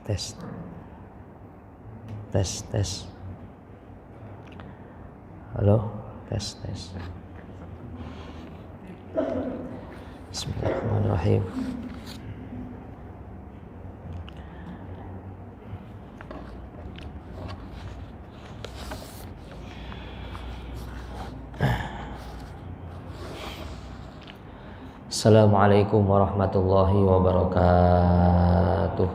tes. Halo, tes. Bismillahirrahmanirrahim. Assalamualaikum warahmatullahi wabarakatuh.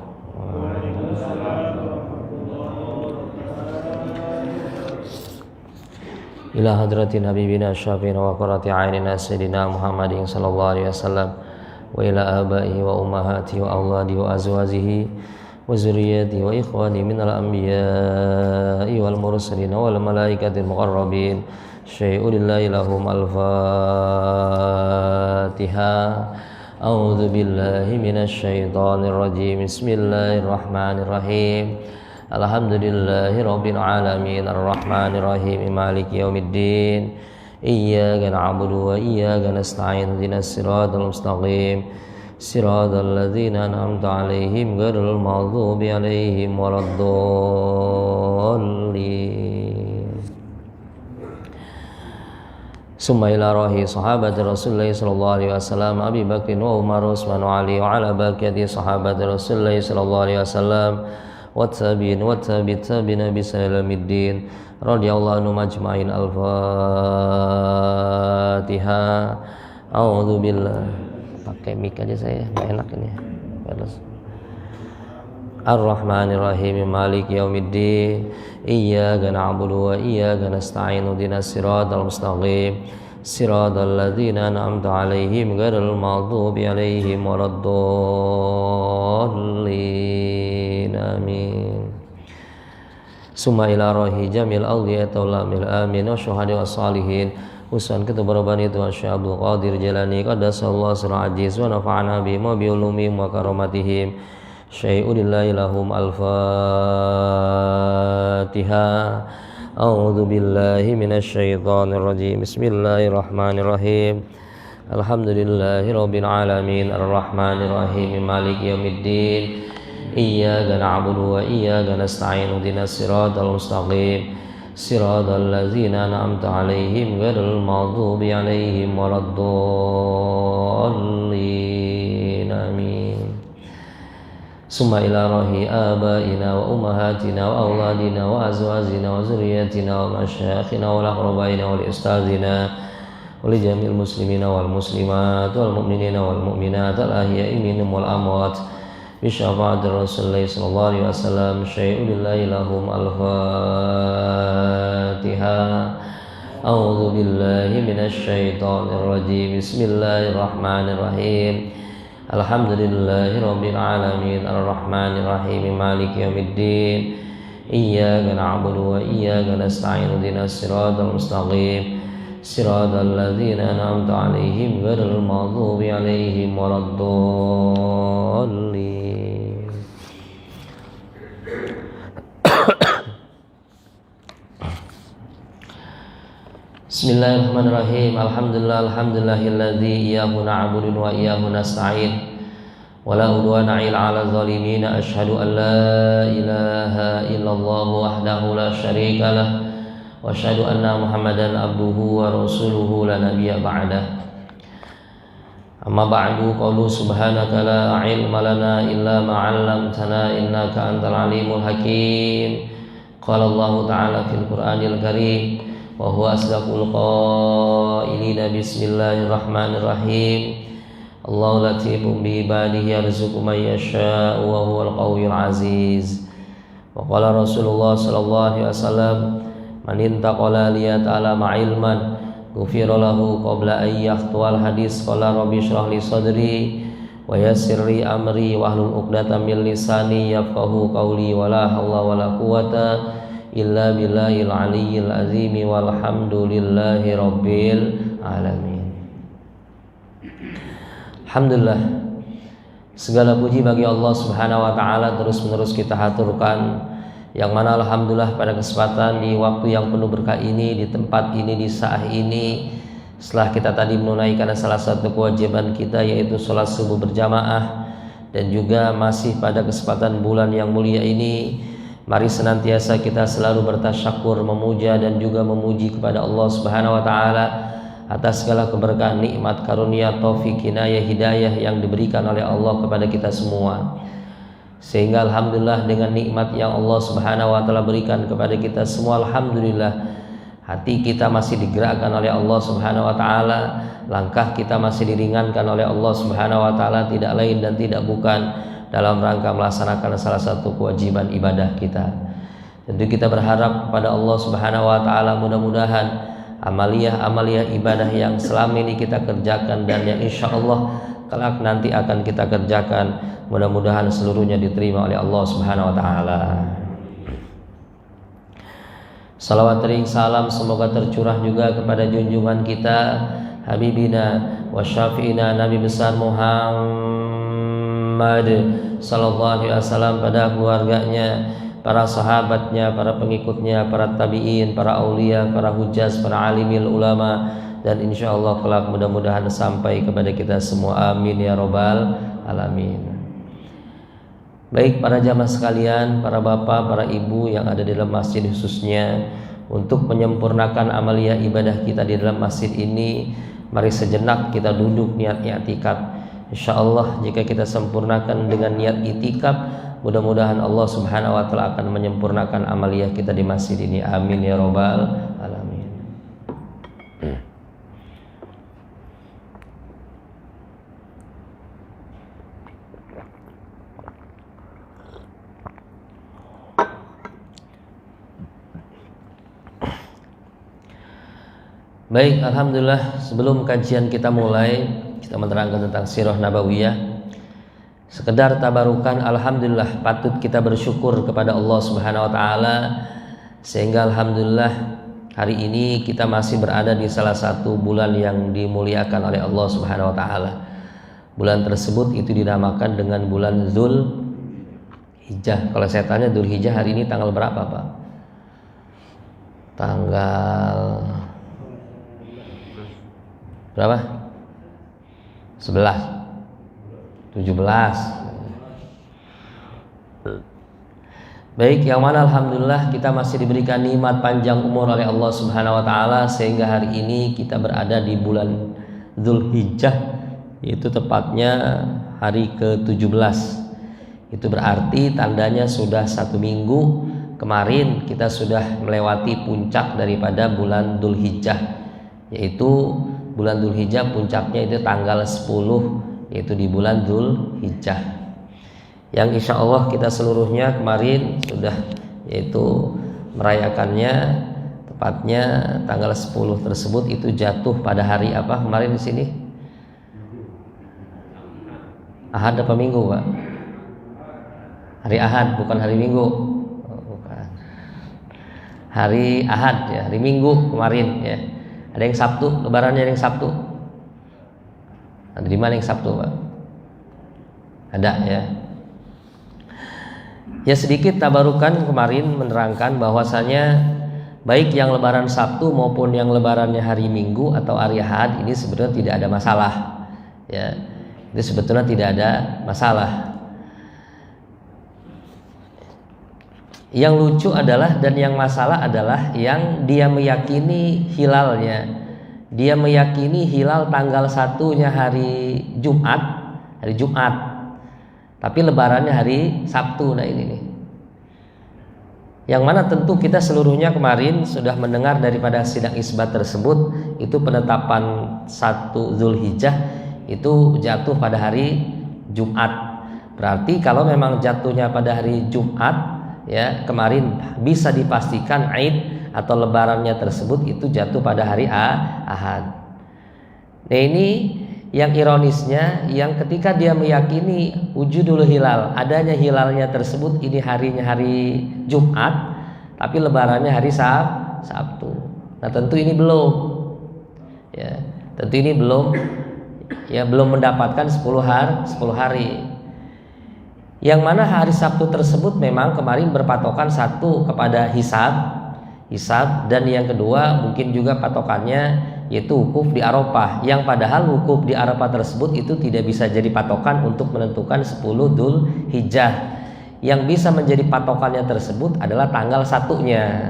Ila hadratin habibina syafi'ina wa qurrati a'yunina sayyidina Muhammadin sallallahu alaihi wasallam wa ila abaihi wa ummahatihi wa auladihi wa azwajihi wa zurriyyatihi wa ikhwani minal anbiya'i wal mursalin wal malaikatil muqarrabin syai'u lillahi lahum al-fatihah. A'udzu billahi minasy syaithanir rajim. Bismillahirrahmanirrahim. Alhamdulillahi rabbil alamin arrahmanir rahim maliki yaumiddin iyyaka na'budu wa iyyaka nasta'in ihdinas siratal mustaqim siratal ladzina an'amta 'alaihim ghairil maghdubi 'alaihim waladdallin. Summa ila rahi sahabati Rasulullah sallallahu alaihi wasallam Abi Bakr wa Umar Utsman wa Ali wa ala baqiyati sahabati Rasulullah sallallahu alaihi wasallam wattabi'in wattabi'in bisalamuddin radhiyallahu anhum ajma'in. Al-Fatihah. A'udzu billah. Pakai mic aja saya, enggak enak ini. Terus Ar-Rahmanir Rahim Maliki Yaumiddin iyyaka na'budu wa iyyaka nasta'in ihdinas siratal mustaqim siratal ladzina an'amta 'alaihim ghairil maghdubi 'alaihim waladdallin. Amin. Summa ila rahi jamil awliya taulamil amin wa syuhada wa salihin usan ketubarabani Tuhan Syekh Abdul Qadir Jalani qaddasallahu sirra ajiz wa nafa'ana bihim wa biulumihim wa karamatihim syai'u lillahi lahum al-fatihah. A'udzu billahi minasy syaithanir rajim. Bismillahirrahmanirrahim. Alhamdulillahi rabbil alamin arrahmanir rahim maliki yaumiddin iyyaka na'budu wa iyyaka nasta'in ihdinas siratal mustaqim siratal ladzina an'amta 'alaihim ghairil maghdubi 'alaihim waladdallin. Amin. Summa ila rahi abaina wa ummahatina wa auladina wa azwajina wa zurriyyatina wa masyayikhina wa aqrabaina wa ustadzina wa li jamil muslimina wal muslimat wal mu'minina wal mu'minat al ahya'i minhum wal amwat bi syafa'ati Rasulullah sallallahu alaihi wasallam syai'u lillahi lahum al-fatihah. A'udzu billahi minasy syaithanir rajim. Bismillahirrahmanirrahim. Alhamdulillahi rabbil alamin arrahmanir rahim maliki yaumiddin iyyaka na'budu wa iyyaka nasta'in ihdinas siratal mustaqim siratal ladzina an'amta 'alaihim ghairil maghdubi 'alaihim waladdallin. Bismillahirrahmanirrahim. Alhamdulillahilladzi iyyahu na'budu wa iyyahu nasta'in wa la udwana illa 'alal zalimin. Asyhadu an la ilaha illallah wahdahu la syarika lah wa asyhadu anna Muhammadan abduhu wa rasuluhu la nabiyya ba'dah. Amma ba'du, qalu subhanaka la ilma lana illa ma 'allamtana innaka antal alimul hakim. Qala Allah ta'ala fil Qur'anil Karim wa huwa asdaqul qailina. Bismillahirrahmanirrahim. Allahu latifun bi ibadihi yarzuqu man yasha'u wa huwal qawiyyul aziz. Wa qala Rasulullah sallallahu alaihi wasallam man intaqala liyata'allama ilman ghufira lahu qabla an yaqtual hadis. Qala rabbi shrah li sadri wa yassir li amri wahlul 'uqdatam min lisani yafqahu qawli wa la haula wa la quwwata illa billahil aliyyil azim walhamdulillahi rabbil alamin. Alhamdulillah, segala puji bagi Allah Subhanahu wa taala terus menerus kita haturkan, yang mana alhamdulillah pada kesempatan di waktu yang penuh berkah ini, di tempat ini, di saat ini, setelah kita tadi menunaikan salah satu kewajiban kita yaitu sholat subuh berjamaah, dan juga masih pada kesempatan bulan yang mulia ini, mari senantiasa kita selalu bertasyakur, memuja dan juga memuji kepada Allah Subhanahu wa taala atas segala keberkahan, nikmat, karunia, taufik, inayah, hidayah yang diberikan oleh Allah kepada kita semua. Sehingga alhamdulillah dengan nikmat yang Allah Subhanahu wa taala berikan kepada kita semua, alhamdulillah hati kita masih digerakkan oleh Allah Subhanahu wa taala, langkah kita masih diringankan oleh Allah Subhanahu wa taala, tidak lain dan tidak bukan dalam rangka melaksanakan salah satu kewajiban ibadah kita. Tentu kita berharap kepada Allah Subhanahu wa taala mudah-mudahan amaliyah ibadah yang selama ini kita kerjakan dan yang insya Allah kelak nanti akan kita kerjakan, mudah-mudahan seluruhnya diterima oleh Allah Subhanahu wa taala. Salawat ring salam semoga tercurah juga kepada junjungan kita, habibina wa syafi'ina Nabi besar Muhammad sallallahu alaihi wasallam, pada keluarganya, para sahabatnya, para pengikutnya, para tabi'in, para aulia, para hujjaz, para alimil ulama, dan insya Allah kelak mudah-mudahan sampai kepada kita semua, amin ya robbal alamin. Baik para jamaah sekalian, para bapak, para ibu yang ada di dalam masjid khususnya, untuk menyempurnakan amaliyah ibadah kita di dalam masjid ini, mari sejenak kita duduk niat i'tikaf. Insyaallah jika kita sempurnakan dengan niat i'tikaf, mudah-mudahan Allah Subhanahu wa taala akan menyempurnakan amaliyah kita di masjid ini, amin ya robbal alamin. Baik, alhamdulillah sebelum kajian kita mulai, kita menerangkan tentang sirah nabawiyah. Sekedar tabarukan, alhamdulillah patut kita bersyukur kepada Allah Subhanahu wa taala sehingga alhamdulillah hari ini kita masih berada di salah satu bulan yang dimuliakan oleh Allah Subhanahu wa taala. Bulan tersebut itu dinamakan dengan bulan Dzulhijjah. Kalau saya tanya Dzulhijjah hari ini tanggal berapa, Pak? Tanggal berapa? 11, 17. Baik, yang mana alhamdulillah kita masih diberikan nikmat panjang umur oleh Allah Subhanahu wa taala sehingga hari ini kita berada di bulan Dzulhijjah, itu tepatnya hari ke-17. Itu berarti tandanya sudah 1 minggu kemarin kita sudah melewati puncak daripada bulan Dzulhijjah, yaitu bulan Dzulhijjah puncaknya itu tanggal 10, yaitu di bulan Dzulhijjah, yang insya Allah kita seluruhnya kemarin sudah yaitu merayakannya. Tepatnya tanggal 10 tersebut itu jatuh pada hari apa kemarin di sini? Ahad apa Minggu, Pak? Hari Ahad, bukan hari Minggu. Bukan. Hari Ahad ya, hari Minggu kemarin ya. Ada yang Sabtu, lebarannya ada yang Sabtu. Ada di mana yang Sabtu, Pak? Ada ya. Ya sedikit tabarukan kemarin menerangkan bahwasanya baik yang lebaran Sabtu maupun yang lebarannya hari Minggu atau hari Ahad ini sebetulnya tidak ada masalah. Ya, itu sebetulnya tidak ada masalah. Yang lucu adalah dan yang masalah adalah yang dia meyakini hilalnya. Dia meyakini hilal tanggal 1-nya hari Jumat, tapi lebarannya hari Sabtu. Nah ini nih. Yang mana tentu kita seluruhnya kemarin sudah mendengar daripada sidang isbat tersebut, itu penetapan 1 Dzulhijjah itu jatuh pada hari Jumat. Berarti kalau memang jatuhnya pada hari Jumat, ya kemarin bisa dipastikan Aid atau lebarannya tersebut itu jatuh pada hari Ahad. Nah ini yang ironisnya, yang ketika dia meyakini wujudul hilal, adanya hilalnya tersebut ini harinya hari Jumat, tapi lebarannya hari Sabtu. Nah tentu ini belum, ya tentu ini belum, ya belum mendapatkan 10 hari. Yang mana hari Sabtu tersebut memang kemarin berpatokan satu kepada hisab, dan yang kedua mungkin juga patokannya yaitu wukuf di Arafah, yang padahal wukuf di Arafah tersebut itu tidak bisa jadi patokan untuk menentukan 10 Dzulhijjah. Yang bisa menjadi patokannya tersebut adalah tanggal 1-nya.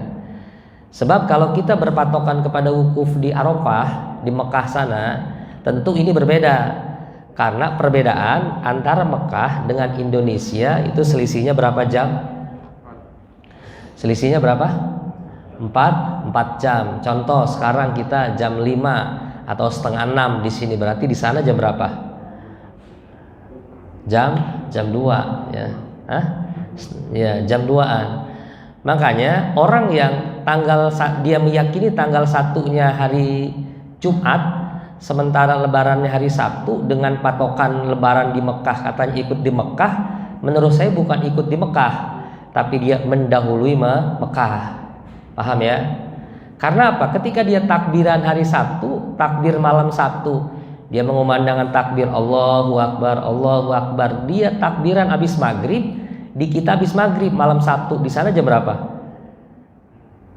Sebab kalau kita berpatokan kepada wukuf di Arafah di Mekah sana, tentu ini berbeda. Karena perbedaan antara Mekah dengan Indonesia itu selisihnya berapa jam? Selisihnya berapa? 4 jam. Contoh sekarang kita jam 5 atau setengah 6 di sini, berarti di sana jam berapa? Jam 2 ya. Ya, jam 2-an. Makanya orang yang dia meyakini tanggal 1-nya hari Jumat, sementara lebarannya hari Sabtu, dengan patokan lebaran di Mekah katanya ikut di Mekah, menurut saya bukan ikut di Mekah, tapi dia mendahului Mekah. Paham ya? Karena apa? Ketika dia takbiran hari Sabtu, takbir malam Sabtu, dia mengumandangkan takbir Allahu Akbar, Allahu Akbar. Dia takbiran habis maghrib, di kita habis maghrib malam Sabtu. Di sana jam berapa?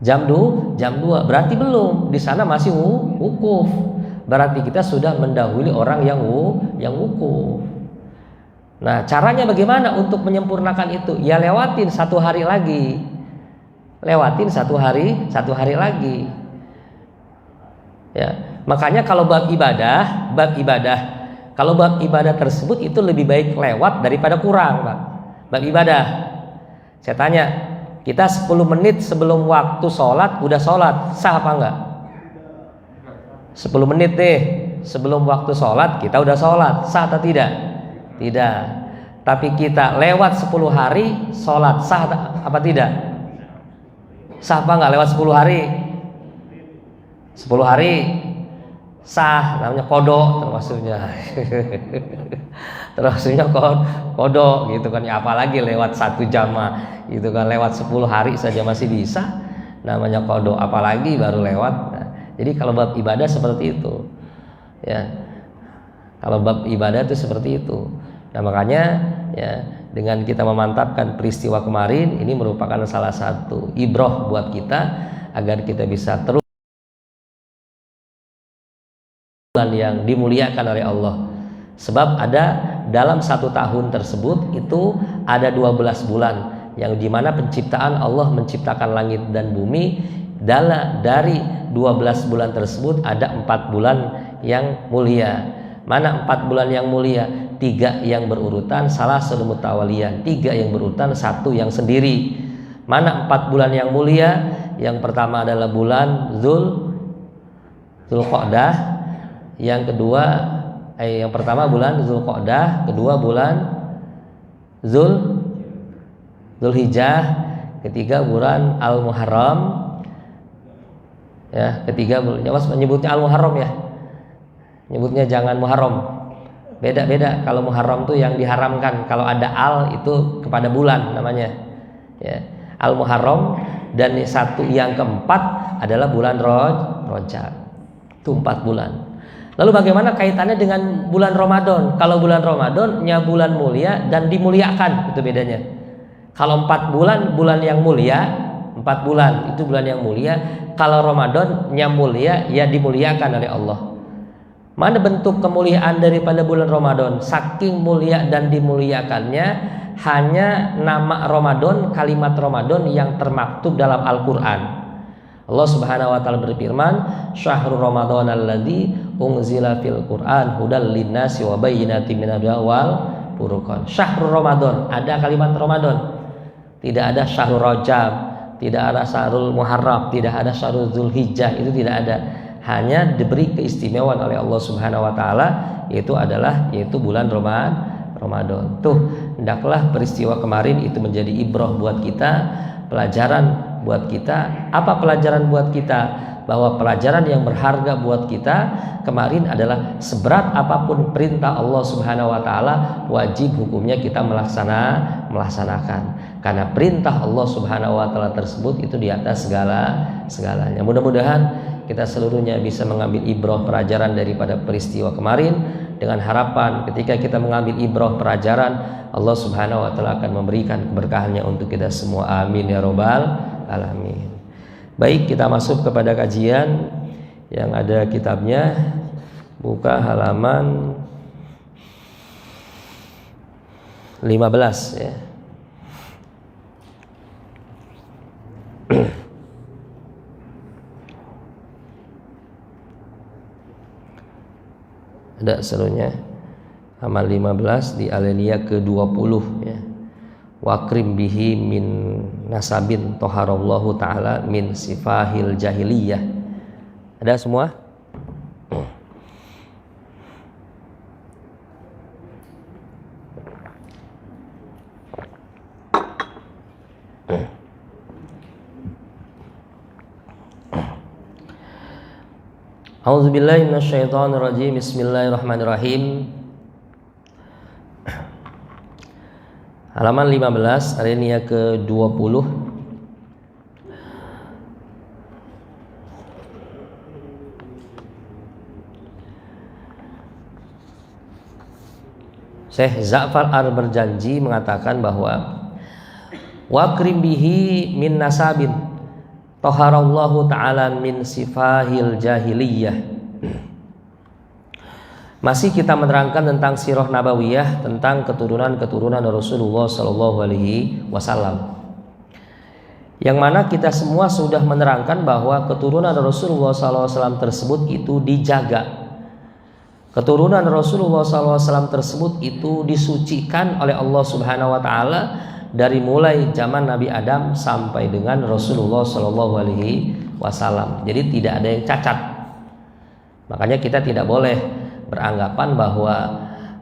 Jam 2. Berarti belum. Di sana masih wukuf. Berarti kita sudah mendahului orang yang wukuf. Nah, caranya bagaimana untuk menyempurnakan itu? Ya lewatin 1 hari lagi. Lewatin satu hari lagi. Ya, makanya kalau bab ibadah, kalau bab ibadah tersebut itu lebih baik lewat daripada kurang, Pak. Bab ibadah. Saya tanya, kita 10 menit sebelum waktu sholat udah sholat, sah apa enggak? 10 menit deh sebelum waktu sholat kita udah sholat, sah atau tidak? Tidak. Tapi kita lewat 10 hari sholat, sah apa tidak? Sah apa enggak lewat 10 hari? 10 hari sah, namanya kodok termasuknya kodok gitu kan ya, apalagi lewat 1 jam gitu kan, lewat 10 hari saja masih bisa, namanya kodok, apalagi baru lewat. Jadi kalau bab ibadah seperti itu, ya. Kalau bab ibadah itu seperti itu. Nah makanya ya dengan kita memantapkan peristiwa kemarin ini merupakan salah satu ibrah buat kita agar kita bisa terus yang dimuliakan oleh Allah. Sebab ada dalam 1 tahun tersebut itu ada 12 bulan yang dimana penciptaan Allah menciptakan langit dan bumi. Dari 12 bulan tersebut ada 4 bulan yang mulia. Mana 4 bulan yang mulia? 3 yang berurutan, salah satu mutawaliyan, 3 yang berurutan, 1 yang sendiri. Mana 4 bulan yang mulia? Yang pertama adalah bulan Dzulqa'dah, yang kedua yang pertama bulan Dzulqa'dah, kedua bulan Dzulhijjah, ketiga bulan Al-Muharram. Ya, ketiga bulan. Ya, Mas menyebutnya Al-Muharram ya. Nyebutnya jangan Muharram. Beda-beda. Kalau Muharram tuh yang diharamkan. Kalau ada al itu kepada bulan namanya. Ya. Al-Muharram, dan satu yang keempat adalah bulan Rajab. Itu 4 bulan. Lalu bagaimana kaitannya dengan bulan Ramadan? Kalau bulan Ramadannya bulan mulia dan dimuliakan, itu bedanya. Kalau 4 bulan, bulan yang mulia, 4 bulan itu bulan yang mulia. Kalau Ramadannya mulia, ya dimuliakan oleh Allah. Mana bentuk kemuliaan daripada bulan Ramadan? Saking mulia dan dimuliakannya, hanya nama Ramadan, kalimat Ramadan yang termaktub dalam Al-Quran. Allah Subhanahu wa taala berfirman, "Syahrul Ramadan alladzi unzila fil Qur'an hudal linnasi wa bayyinatin minal huda wal furqan." Syahrul Ramadan, ada kalimat Ramadan. Tidak ada Syahrul Rajab, tidak ada Syahrul Muharram, tidak ada Syahrul Dzulhijjah, itu tidak ada. Hanya diberi keistimewaan oleh Allah Subhanahu wa taala, yaitu bulan Ramadan. Tuh, hendaklah peristiwa kemarin itu menjadi ibrah buat kita, pelajaran buat kita. Apa pelajaran buat kita? Bahwa pelajaran yang berharga buat kita kemarin adalah seberat apapun perintah Allah Subhanahu wa taala, wajib hukumnya kita melaksanakan. Karena perintah Allah Subhanahu wa taala tersebut itu di atas segalanya. Mudah-mudahan kita seluruhnya bisa mengambil ibrah pelajaran daripada peristiwa kemarin, dengan harapan ketika kita mengambil ibrah pelajaran, Allah Subhanahu wa taala akan memberikan keberkahannya untuk kita semua. Amin ya rabbal alamin. Baik, kita masuk kepada kajian yang ada kitabnya, buka halaman 15 ya. Ada serunya halaman 15 di alinea ke-20 ya. Wakrim bihi min nasabin toharallahu ta'ala min sifahil jahiliyah. Ada semua? A'udzubillahi minasyaitonirrajim. Bismillahirrahmanirrahim. Halaman 15 alinea ke-20. Syekh Ja'far berjanji mengatakan bahwa wakrim bihi min nasabin taharallahu ta'ala min sifahil jahiliyah. Masih kita menerangkan tentang sirah nabawiyah, tentang keturunan-keturunan Rasulullah Sallallahu Alaihi Wasallam, yang mana kita semua sudah menerangkan bahwa keturunan Rasulullah Sallallahu Alaihi Wasallam tersebut itu dijaga. Keturunan Rasulullah Sallallahu Alaihi Wasallam tersebut itu disucikan oleh Allah Subhanahu Wa Taala dari mulai zaman Nabi Adam sampai dengan Rasulullah Sallallahu Alaihi Wasallam. Jadi tidak ada yang cacat. Makanya kita tidak boleh beranggapan bahwa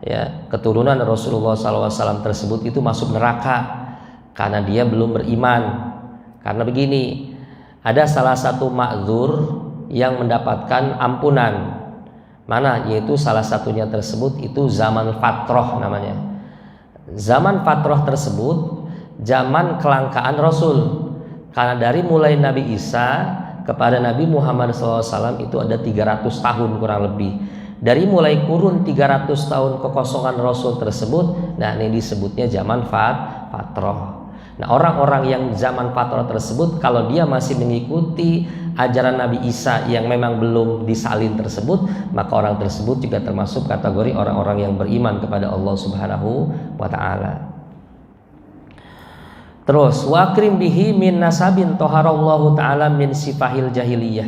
ya keturunan Rasulullah SAW tersebut itu masuk neraka karena dia belum beriman. Karena begini, ada salah satu ma'dzur yang mendapatkan ampunan. Mana? Yaitu salah satunya tersebut itu zaman fatrah namanya. Zaman fatrah tersebut zaman kelangkaan Rasul. Karena dari mulai Nabi Isa kepada Nabi Muhammad SAW itu ada 300 tahun kurang lebih. Dari mulai kurun 300 tahun kekosongan Rasul tersebut, nah ini disebutnya zaman fatrah. Nah orang-orang yang zaman fatrah tersebut, kalau dia masih mengikuti ajaran Nabi Isa yang memang belum disalin tersebut, maka orang tersebut juga termasuk kategori orang-orang yang beriman kepada Allah Subhanahu wa Ta'ala. Terus wakrim bihi min nasabin toharallahu ta'ala min sifahil jahiliyah.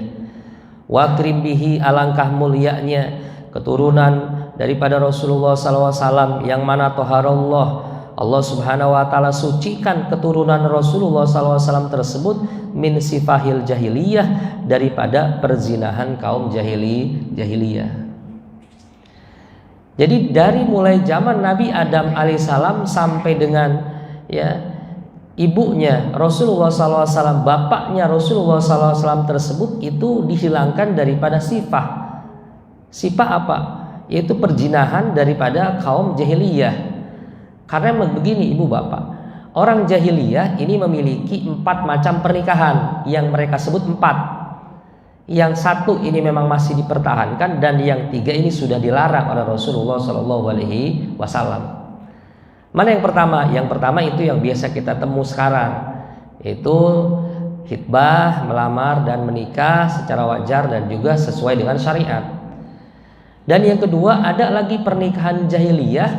Wakrim bihi, alangkah mulianya keturunan daripada Rasulullah SAW yang mana toharallah, Allah Subhanahu wa Ta'ala sucikan keturunan Rasulullah SAW tersebut min sifahil jahiliyah, daripada perzinahan kaum jahiliyah. Jadi dari mulai zaman Nabi Adam alaihissalam sampai dengan ya ibunya Rasulullah SAW, bapaknya Rasulullah SAW tersebut itu dihilangkan daripada sifah. Sifah apa? Yaitu perzinahan daripada kaum jahiliyah. Karena begini ibu bapak, orang jahiliyah ini memiliki 4 macam pernikahan yang mereka sebut 4. Yang 1 ini memang masih dipertahankan, dan yang 3 ini sudah dilarang oleh Rasulullah SAW. Mana yang pertama? Yang pertama itu yang biasa kita temu sekarang, yaitu khitbah, melamar dan menikah secara wajar dan juga sesuai dengan syariat. Dan yang kedua ada lagi pernikahan jahiliyah,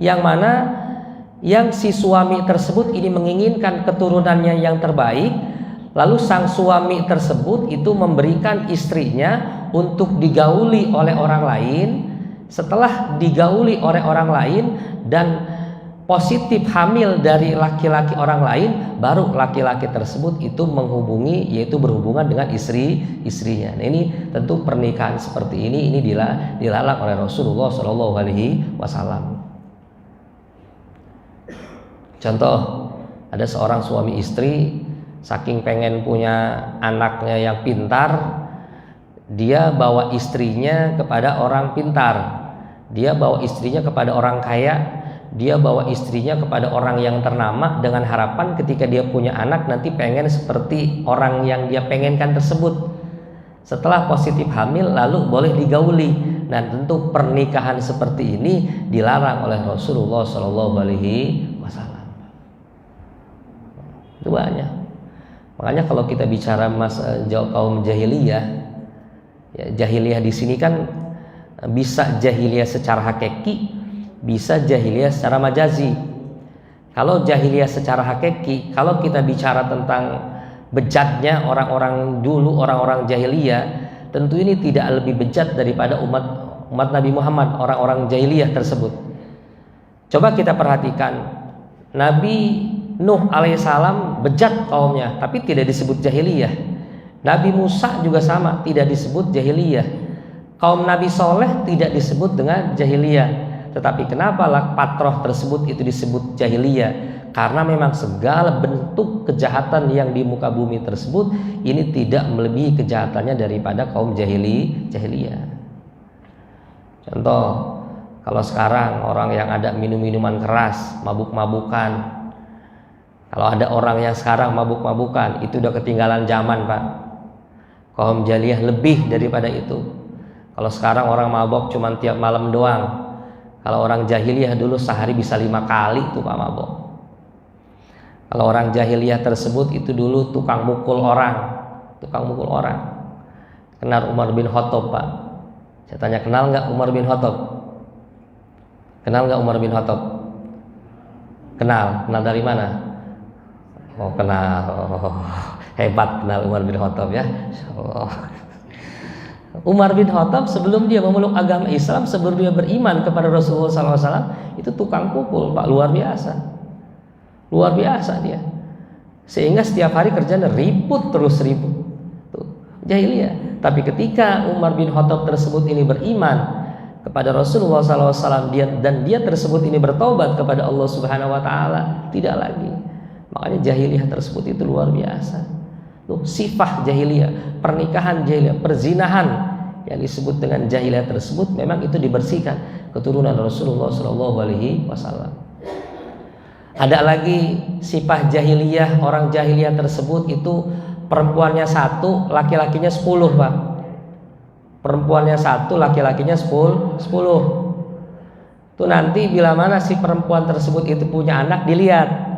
yang mana yang si suami tersebut ini menginginkan keturunannya yang terbaik, lalu sang suami tersebut itu memberikan istrinya untuk digauli oleh orang lain. Setelah digauli oleh orang lain dan positif hamil dari laki-laki orang lain, baru laki-laki tersebut itu menghubungi, yaitu berhubungan dengan istrinya. Nah, ini tentu pernikahan seperti ini dilarang oleh Rasulullah SAW. Contoh, ada seorang suami istri saking pengen punya anaknya yang pintar, dia bawa istrinya kepada orang pintar, dia bawa istrinya kepada orang kaya, dia bawa istrinya kepada orang yang ternama, dengan harapan ketika dia punya anak nanti pengen seperti orang yang dia pengenkan tersebut. Setelah positif hamil lalu boleh digauli. Nah tentu pernikahan seperti ini dilarang oleh Rasulullah SAW. Itu banyak. Makanya kalau kita bicara kaum jahiliyah, Ya, jahiliyah di sini kan bisa jahiliyah secara hakiki, bisa jahiliyah secara majazi. Kalau jahiliyah secara hakiki, kalau kita bicara tentang bejatnya orang-orang dulu, orang-orang jahiliyah, tentu ini tidak lebih bejat daripada umat Nabi Muhammad, orang-orang jahiliyah tersebut. Coba kita perhatikan, Nabi Nuh alaihissalam bejat kaumnya, tapi tidak disebut jahiliyah. Nabi Musa juga sama, tidak disebut jahiliyah. Kaum Nabi Soleh tidak disebut dengan jahiliyah. Tetapi kenapa patroh tersebut itu disebut jahiliyah? Karena memang segala bentuk kejahatan yang di muka bumi tersebut ini tidak melebihi kejahatannya daripada kaum jahiliyah. Contoh, kalau sekarang orang yang ada minum-minuman keras, mabuk-mabukan. Kalau ada orang yang sekarang mabuk-mabukan, itu udah ketinggalan zaman, Pak. Kaum jahiliyah lebih daripada itu. Kalau sekarang orang mabok cuma tiap malam doang. Kalau orang jahiliyah dulu sehari bisa 5 kali tuh Pak mabok. Kalau orang jahiliyah tersebut itu dulu tukang mukul orang. Kenal Umar bin Khattab, Pak? Saya tanya, kenal nggak Umar bin Khattab? Kenal nggak Umar bin Khattab? Kenal dari mana? Oh kenal, hebat kenal Umar bin Khattab ya. Umar bin Khattab sebelum dia memeluk agama Islam, sebelum dia beriman kepada Rasulullah SAW, itu tukang pukul, Pak, luar biasa dia. Sehingga setiap hari kerjanya ribut. Tuh, jahiliyah. Tapi ketika Umar bin Khattab tersebut ini beriman kepada Rasulullah SAW, dia tersebut ini bertaubat kepada Allah Subhanahu Wa Taala, tidak lagi. Makanya jahiliyah tersebut itu luar biasa. Tuh, sifat jahiliyah, pernikahan jahiliyah, perzinahan yang disebut dengan jahiliyah tersebut memang itu dibersihkan keturunan Rasulullah SAW. Ada lagi sifat jahiliyah, orang jahiliyah tersebut itu perempuannya 1, laki-lakinya 10, Pak. Perempuannya 1, laki-lakinya 10. Tuh nanti bila mana si perempuan tersebut itu punya anak, dilihat.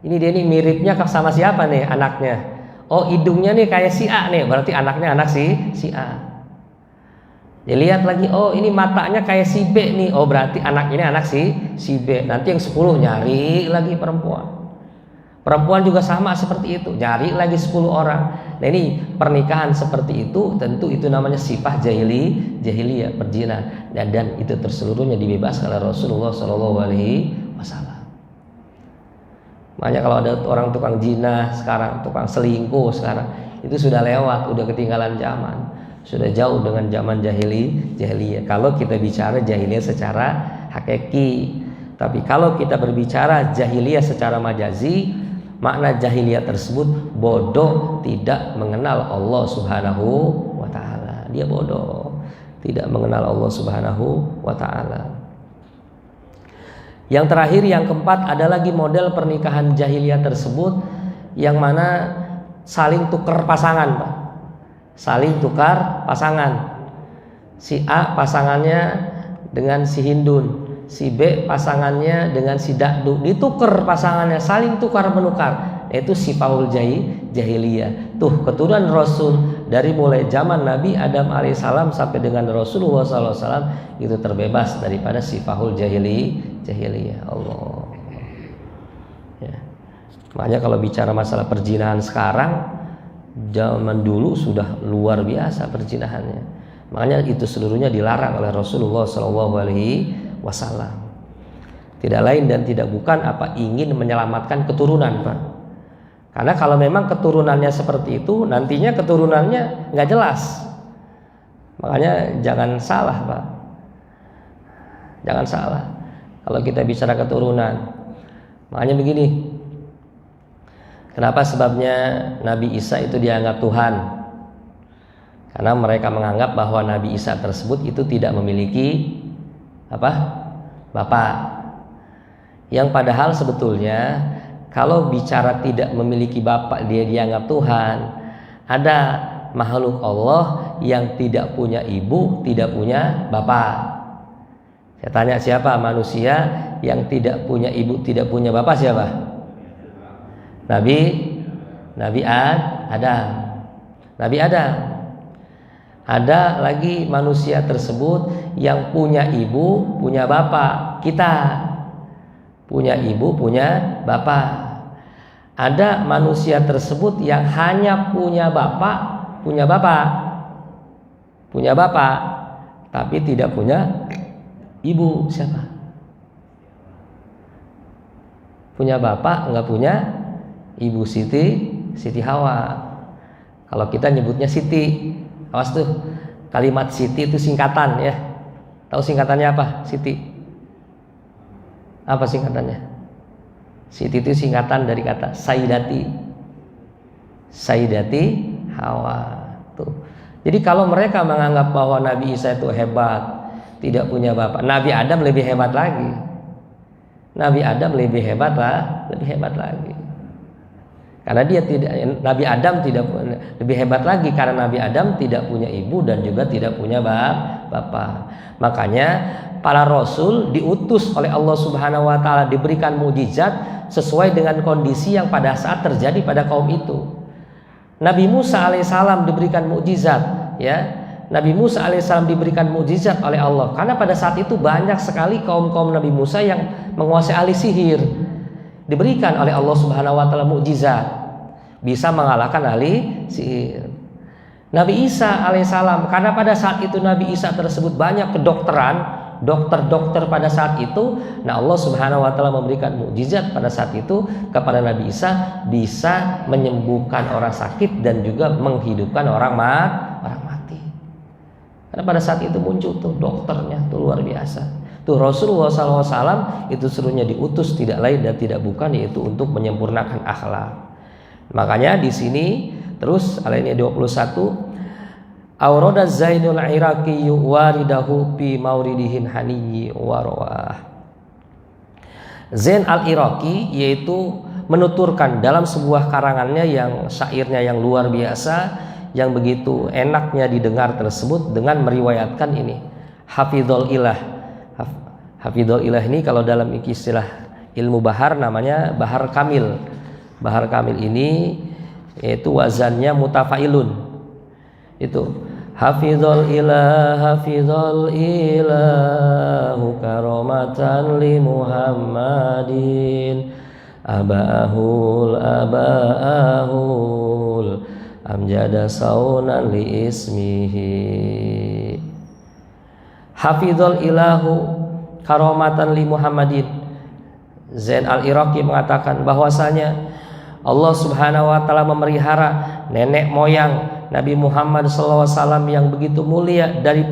Ini dia nih miripnya sama siapa nih anaknya? Oh, hidungnya nih kayak si A nih, berarti anaknya anak si A. Dilihat lagi, oh ini matanya kayak si B nih, oh berarti anak ini anak si B. Nanti yang 10 nyari lagi perempuan. Perempuan juga sama seperti itu, nyari lagi 10 orang. Nah ini pernikahan seperti itu, tentu itu namanya sifat jahiliyah, perzinahan, dan itu terseluruhnya dibebaskan oleh Rasulullah SAW. Makanya kalau ada orang tukang zina sekarang, tukang selingkuh sekarang, itu sudah lewat, udah ketinggalan zaman, sudah jauh dengan zaman jahiliyah. Kalau kita bicara jahiliyah secara hakiki, tapi kalau kita berbicara jahiliyah secara majazi, makna jahiliyah tersebut bodoh, tidak mengenal Allah Subhanahu Wa Taala. Dia bodoh, tidak mengenal Allah Subhanahu Wa Taala. Yang terakhir, yang keempat, ada lagi model pernikahan jahiliyah tersebut yang mana saling tukar pasangan, Pak. Saling tukar pasangan. Si A pasangannya dengan si Hindun, si B pasangannya dengan si Dakdu, ditukar pasangannya, saling tukar menukar. Itu sifaul jahiliyah. Tuh, keturunan Rasul dari mulai zaman Nabi Adam alaihissalam sampai dengan Rasulullah SAW itu terbebas daripada sifaul jahiliyah. Allah. Ya. Makanya kalau bicara masalah perzinahan sekarang, zaman dulu sudah luar biasa perzinahannya. Makanya itu seluruhnya dilarang oleh Rasulullah SAW. Tidak lain dan tidak bukan apa ingin menyelamatkan keturunan, Pak. Karena kalau memang keturunannya seperti itu, nantinya keturunannya nggak jelas. Makanya jangan salah, Pak. Jangan salah. Kalau kita bicara keturunan, makanya begini. Kenapa sebabnya Nabi Isa itu dianggap Tuhan? Karena mereka menganggap bahwa Nabi Isa tersebut itu tidak memiliki bapak. Yang padahal sebetulnya kalau bicara tidak memiliki bapak dia dianggap Tuhan, ada makhluk Allah yang tidak punya ibu, tidak punya bapak. Saya tanya, siapa manusia yang tidak punya ibu, tidak punya bapak? Siapa? Nabi Adam. Ada lagi manusia tersebut yang punya ibu, punya bapak. Kita punya ibu, punya bapak. Ada manusia tersebut yang hanya punya bapak, tapi tidak punya ibu. Siapa? Punya bapak, nggak punya ibu. Siti Hawa. Kalau kita nyebutnya Siti, awas tuh, kalimat Siti itu singkatan ya. Tahu singkatannya apa? Siti. Apa singkatannya? Siti itu singkatan dari kata Sayyidati Hawa. Tuh. Jadi kalau mereka menganggap bahwa Nabi Isa itu hebat, tidak punya bapak, Nabi Adam lebih hebat lagi. Nabi Adam lebih hebat lagi. Karena Nabi Adam tidak lebih hebat lagi karena Nabi Adam tidak punya ibu dan juga tidak punya bapak. Makanya para rasul diutus oleh Allah Subhanahu wa taala, diberikan mukjizat sesuai dengan kondisi yang pada saat terjadi pada kaum itu. Nabi Musa alaihissalam diberikan mukjizat, ya. Nabi Musa alaihissalam diberikan mukjizat oleh Allah karena pada saat itu banyak sekali kaum Nabi Musa yang menguasai ahli sihir. Diberikan oleh Allah Subhanahu wa taala mukjizat, bisa mengalahkan ahli sihir. Nabi Isa alaihissalam, karena pada saat itu Nabi Isa tersebut banyak kedokteran, dokter pada saat itu. Nah, Allah Subhanahu wa taala memberikan mukjizat pada saat itu kepada Nabi Isa, bisa menyembuhkan orang sakit dan juga menghidupkan orang mati. Karena pada saat itu muncul tuh dokternya tuh luar biasa. Tuh Rasulullah SAW itu serunya diutus tidak lain dan tidak bukan yaitu untuk menyempurnakan akhlak. Makanya di sini terus alaynya 21, Aurada Zainul Iraqi waridahu fi mauridihin haniyyi warawah. Zain al-Iraqi yaitu menuturkan dalam sebuah karangannya yang syairnya yang luar biasa, yang begitu enaknya didengar tersebut dengan meriwayatkan ini. Hafidhul ilah ini kalau dalam istilah ilmu bahar namanya bahar kamil. Bahar kamil ini yaitu wazannya mutafailun. Itu hafidhul ilahu karamatan li Muhammadin abahul amjada saunan li ismihi. Hafidhul ilahu karamatan li Muhammadin. Zain al-Iraqi mengatakan bahwasanya Allah Subhanahu wa taala memelihara nenek moyang Nabi Muhammad SAW yang begitu mulia dari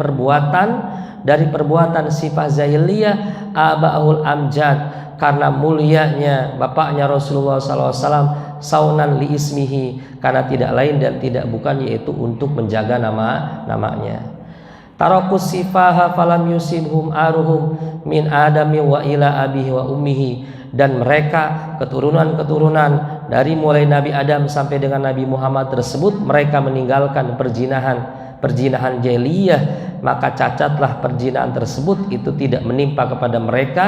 perbuatan sifat zahiliyah abahul amjad, karena mulianya bapaknya Rasulullah SAW, saunan li ismihi, karena tidak lain dan tidak bukan yaitu untuk menjaga namanya. Tarakus sifaha falam yusibhum aruhum min adami wa ila abihi wa ummihi, dan mereka keturunan dari mulai Nabi Adam sampai dengan Nabi Muhammad tersebut mereka meninggalkan perjinahan jahiliyah, maka cacatlah perjinahan tersebut itu tidak menimpa kepada mereka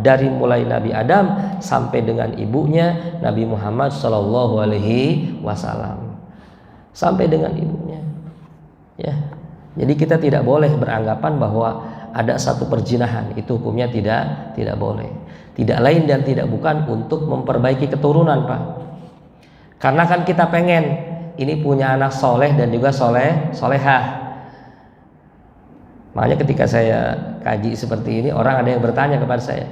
dari mulai Nabi Adam sampai dengan ibunya Nabi Muhammad sallallahu alaihi wasallam, sampai dengan ibunya, ya. Jadi kita tidak boleh beranggapan bahwa ada satu perjinahan itu hukumnya tidak boleh. Tidak lain dan tidak bukan untuk memperbaiki keturunan, Pak. Karena kan kita pengen ini punya anak soleh dan juga solehah. Makanya ketika saya kaji seperti ini, orang ada yang bertanya kepada saya,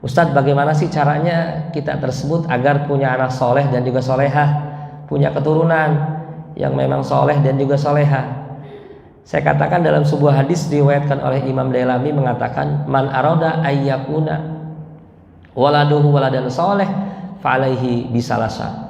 Ustadz, bagaimana sih caranya kita tersebut agar punya anak soleh dan juga solehah, punya keturunan yang memang soleh dan juga solehah? Saya katakan dalam sebuah hadis diriwayatkan oleh Imam Dailami mengatakan, man arada ayyakuna waladuhu waladan soleh fa'alaihi bisalasa.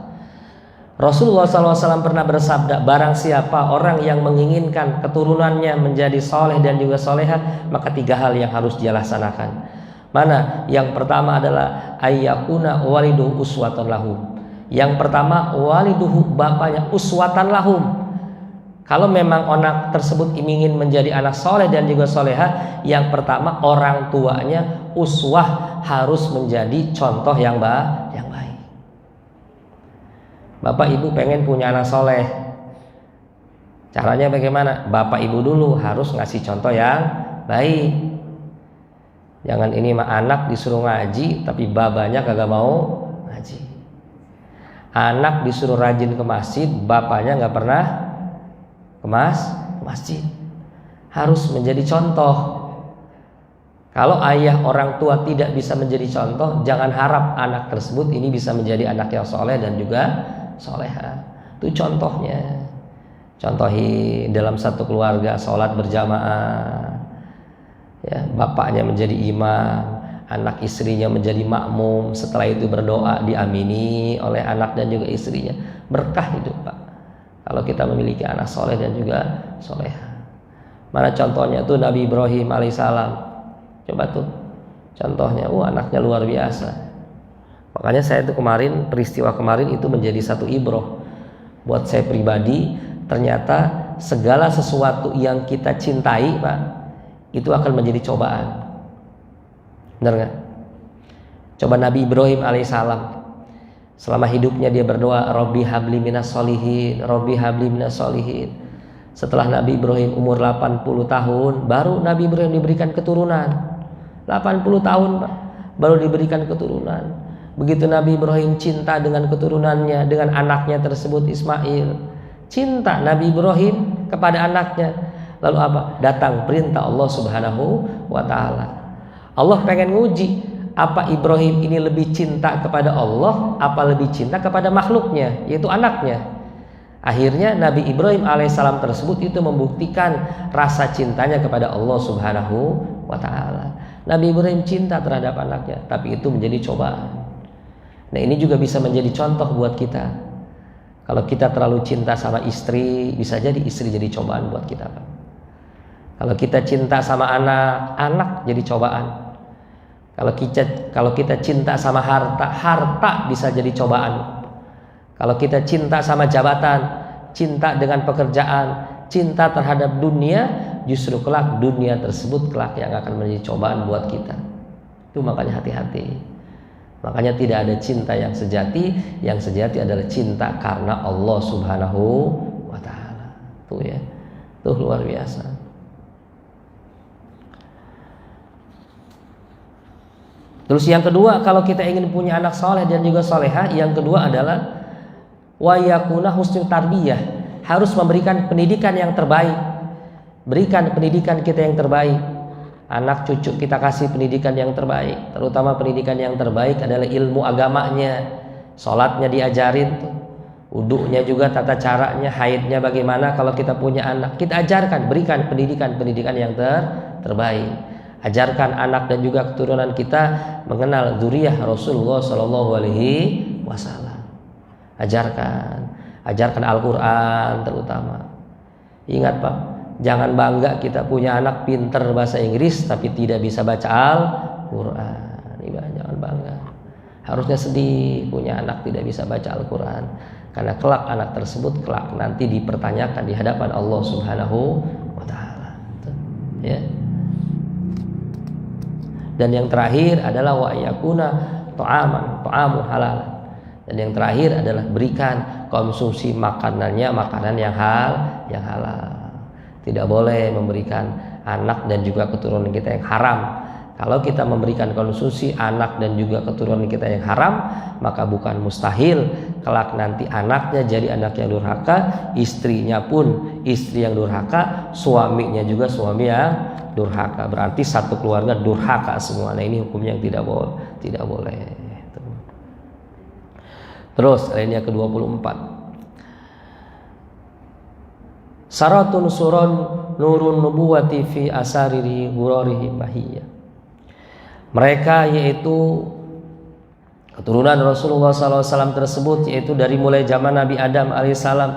Rasulullah SAW pernah bersabda, barang siapa orang yang menginginkan keturunannya menjadi soleh dan juga solehah, maka 3 hal yang harus dia laksanakan. Mana? Yang pertama adalah ayyakuna waliduhu uswatan lahum. Yang pertama, waliduhu, bapaknya, uswatan lahum. Kalau memang anak tersebut ingin menjadi anak soleh dan juga soleha, yang pertama orang tuanya uswah, harus menjadi contoh yang baik. Bapak ibu pengen punya anak soleh, Caranya bagaimana? Bapak ibu dulu harus ngasih contoh yang baik. Jangan ini mah anak disuruh ngaji tapi babanya kagak mau ngaji. Anak disuruh rajin ke masjid, bapaknya nggak pernah ke masjid. Harus menjadi contoh. Kalau ayah orang tua tidak bisa menjadi contoh, jangan harap anak tersebut ini bisa menjadi anak yang soleh dan juga soleha. Itu contohnya. Contohi dalam satu keluarga sholat berjamaah, ya, bapaknya menjadi imam, anak istrinya menjadi makmum. Setelah itu berdoa diamini oleh anak dan juga istrinya. Berkah hidup, Pak, kalau kita memiliki anak soleh dan juga soleha. Mana contohnya tuh Nabi Ibrahim alaihissalam. Coba tuh contohnya, anaknya luar biasa. Makanya saya tuh kemarin, peristiwa kemarin itu menjadi satu ibroh buat saya pribadi. Ternyata segala sesuatu yang kita cintai, Pak, itu akan menjadi cobaan. Benar nggak? Coba Nabi Ibrahim alaihissalam, selama hidupnya dia berdoa, Robbi habli minas solihin, Robbi habli minas solihin. Setelah Nabi Ibrahim umur 80 tahun, baru Nabi Ibrahim diberikan keturunan. 80 tahun, Pak, baru diberikan keturunan. Begitu Nabi Ibrahim cinta dengan keturunannya, dengan anaknya tersebut Ismail. Cinta Nabi Ibrahim kepada anaknya. Lalu apa? Datang perintah Allah Subhanahu wa ta'ala. Allah pengen nguji, apa Ibrahim ini lebih cinta kepada Allah, apa lebih cinta kepada makhluknya, yaitu anaknya. Akhirnya Nabi Ibrahim alaihissalam tersebut itu membuktikan rasa cintanya kepada Allah Subhanahu wa ta'ala. Nabi Ibrahim cinta terhadap anaknya, tapi itu menjadi cobaan. Nah, ini juga bisa menjadi contoh buat kita. Kalau kita terlalu cinta sama istri, bisa jadi istri jadi cobaan buat kita, Pak. Kalau kita cinta sama anak, anak jadi cobaan. Kalau kita cinta sama harta, harta bisa jadi cobaan. Kalau kita cinta sama jabatan, cinta dengan pekerjaan, cinta terhadap dunia, justru kelak dunia tersebut kelak yang akan menjadi cobaan buat kita. Itu makanya hati-hati. Makanya tidak ada cinta yang sejati. Yang sejati adalah cinta karena Allah Subhanahu wa ta'ala. Tuh ya, tuh luar biasa. Terus yang kedua, kalau kita ingin punya anak soleh dan juga soleha, yang kedua adalah wa yakuna husnul tarbiyah. Harus memberikan pendidikan yang terbaik. Berikan pendidikan kita yang terbaik. Anak cucu kita kasih pendidikan yang terbaik. Terutama pendidikan yang terbaik adalah ilmu agamanya. Sholatnya diajarin tuh. Wudunya juga tata caranya, haidnya bagaimana kalau kita punya anak. Kita ajarkan, berikan pendidikan yang terbaik. Ajarkan anak dan juga keturunan kita mengenal dzurriyyah Rasulullah Shallallahu Alaihi Wasallam. Ajarkan Al-Quran terutama. Ingat, Pak, jangan bangga kita punya anak pinter bahasa Inggris tapi tidak bisa baca Al-Quran. Jangan bangga. Harusnya sedih punya anak tidak bisa baca Al-Quran. Karena kelak anak tersebut kelak nanti dipertanyakan di hadapan Allah Subhanahu wa ta'ala. Ya. Dan yang terakhir adalah wa yakuna ta'amu halal. Dan yang terakhir adalah berikan konsumsi makanannya makanan yang halal. Tidak boleh memberikan anak dan juga keturunan kita yang haram. Kalau kita memberikan konsumsi anak dan juga keturunan kita yang haram, maka bukan mustahil kelak nanti anaknya jadi anak yang durhaka, istrinya pun istri yang durhaka, suaminya juga suami yang durhaka. Berarti satu keluarga durhaka semua. Nah, ini hukumnya yang tidak boleh. Terus lainnya ke-24. Saratun suron nurun nubuwati fi asariri gurarihi bahiyya. Mereka yaitu keturunan Rasulullah SAW tersebut, yaitu dari mulai zaman Nabi Adam alaihissalam,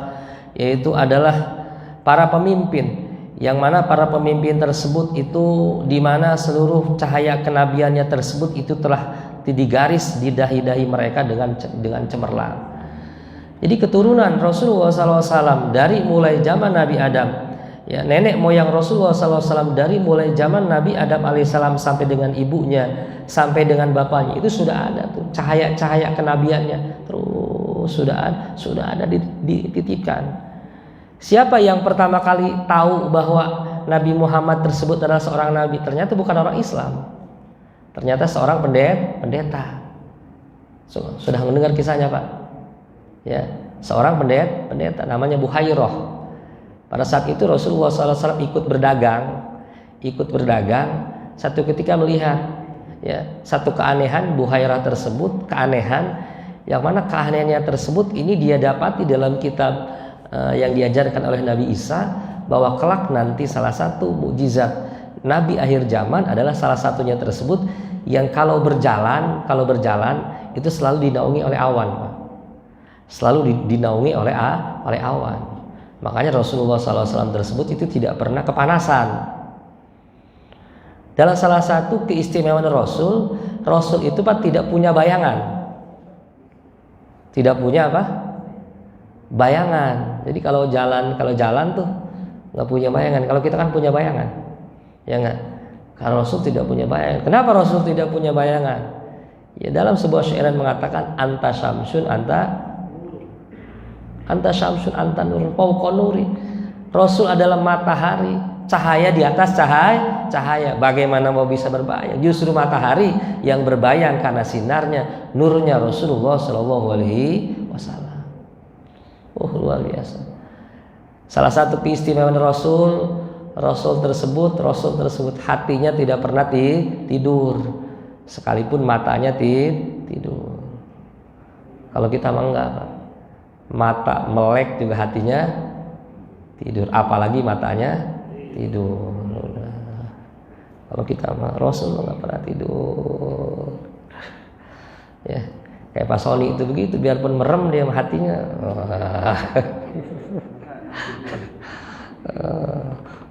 yaitu adalah para pemimpin, yang mana para pemimpin tersebut itu di mana seluruh cahaya kenabiannya tersebut itu telah digaris di dahi-dahi mereka dengan cemerlang. Jadi keturunan Rasulullah SAW dari mulai zaman Nabi Adam, ya, nenek moyang Rasulullah SAW dari mulai zaman Nabi Adam alaihissalam sampai dengan ibunya, sampai dengan bapaknya, itu sudah ada tuh cahaya-cahaya kenabiannya, terus sudah ada dititipkan. Siapa yang pertama kali tahu bahwa Nabi Muhammad tersebut adalah seorang nabi? Ternyata bukan orang Islam. Ternyata seorang pendeta. Sudah mendengar kisahnya, Pak? Ya, seorang pendeta namanya Buhairah. Pada saat itu Rasulullah SAW ikut berdagang. Satu ketika melihat satu keanehan Buhairah tersebut, keanehan yang mana keanehannya tersebut ini dia dapati dalam kitab yang diajarkan oleh Nabi Isa, bahwa kelak nanti salah satu mukjizat Nabi akhir zaman adalah salah satunya tersebut yang kalau berjalan itu selalu dinaungi oleh awan, Pak. Selalu dinaungi oleh awan. Makanya Rasulullah SAW tersebut itu tidak pernah kepanasan. Dalam salah satu keistimewaan Rasul itu, Pak, tidak punya bayangan. Tidak punya apa? Bayangan. Jadi kalau jalan tuh nggak punya bayangan. Kalau kita kan punya bayangan, ya nggak? Kalau Rasul tidak punya bayangan. Kenapa Rasul tidak punya bayangan? Ya, dalam sebuah syairan mengatakan anta syamsun anta nurun fawqa nuri. Rasul adalah matahari, cahaya di atas cahaya. Bagaimana mau bisa berbayang? Justru matahari yang berbayang karena sinarnya, nurnya Rasulullah Shallallahu Alaihi Wasallam. Luar biasa. Salah satu keistimewaan Rasul tersebut hatinya tidak pernah tidur, sekalipun matanya tidur. Kalau kita mah enggak, Pak. Mata melek juga hatinya tidur, apalagi matanya tidur. Kalau kita mah Rasul enggak pernah tidur. Ya, kayak Pak Sony itu begitu, biarpun merem dia hatinya.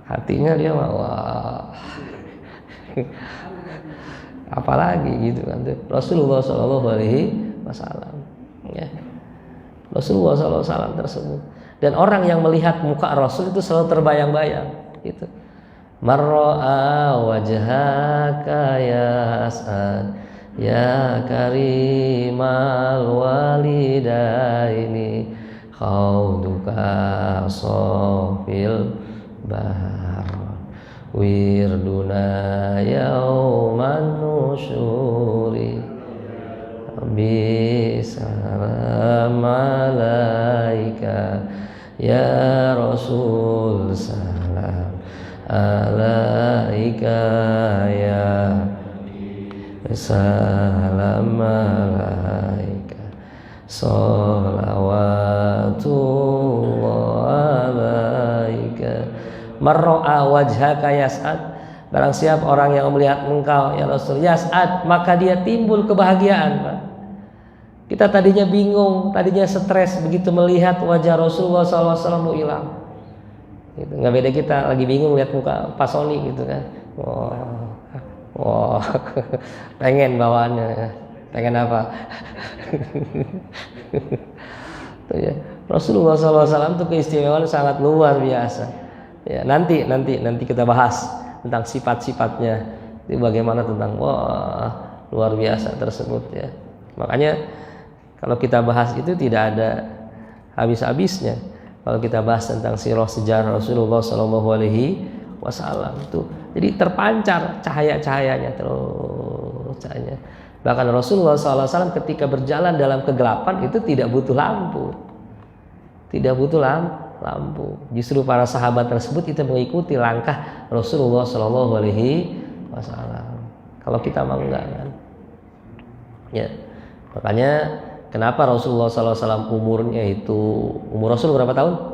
Hatinya dia wah. Apalagi gitu kan. Rasulullah Shallallahu Alaihi Wasallam. Ya. Rasulullah SAW tersebut. Dan orang yang melihat muka Rasul itu selalu terbayang-bayang. Gitu. Marra'a wajhaka ya as'ad ya karimal walidaini khawduka sofil bahar wirduna yauman nusyuri bisalam alaika ya Rasul salam alaika ya salam alaika sholawatullah alaika. Marra'a wajhaka yas'ad, barang siapa orang yang melihat engkau ya Rasul yas'ad, maka dia timbul kebahagiaan, Pak. Kita tadinya bingung, tadinya stres begitu melihat wajah Rasulullah SAW hilang. Gitu. Nggak beda kita lagi bingung lihat muka Pak Sony gitu kan. Wah, pengen bawaannya, pengen apa? Tuh ya, Rasulullah SAW itu keistimewaan sangat luar biasa. Ya, nanti kita bahas tentang sifat-sifatnya. Itu bagaimana tentang luar biasa tersebut ya. Makanya kalau kita bahas itu tidak ada habis-habisnya. Kalau kita bahas tentang sirah sejarah Rasulullah SAW itu, jadi terpancar cahaya-cahayanya terus cahayanya. Bahkan Rasulullah SAW ketika berjalan dalam kegelapan itu tidak butuh lampu, lampu. Justru para sahabat tersebut itu mengikuti langkah Rasulullah SAW. Kalau kita mah enggak kan? Ya, makanya kenapa Rasulullah SAW umur Rasul berapa tahun?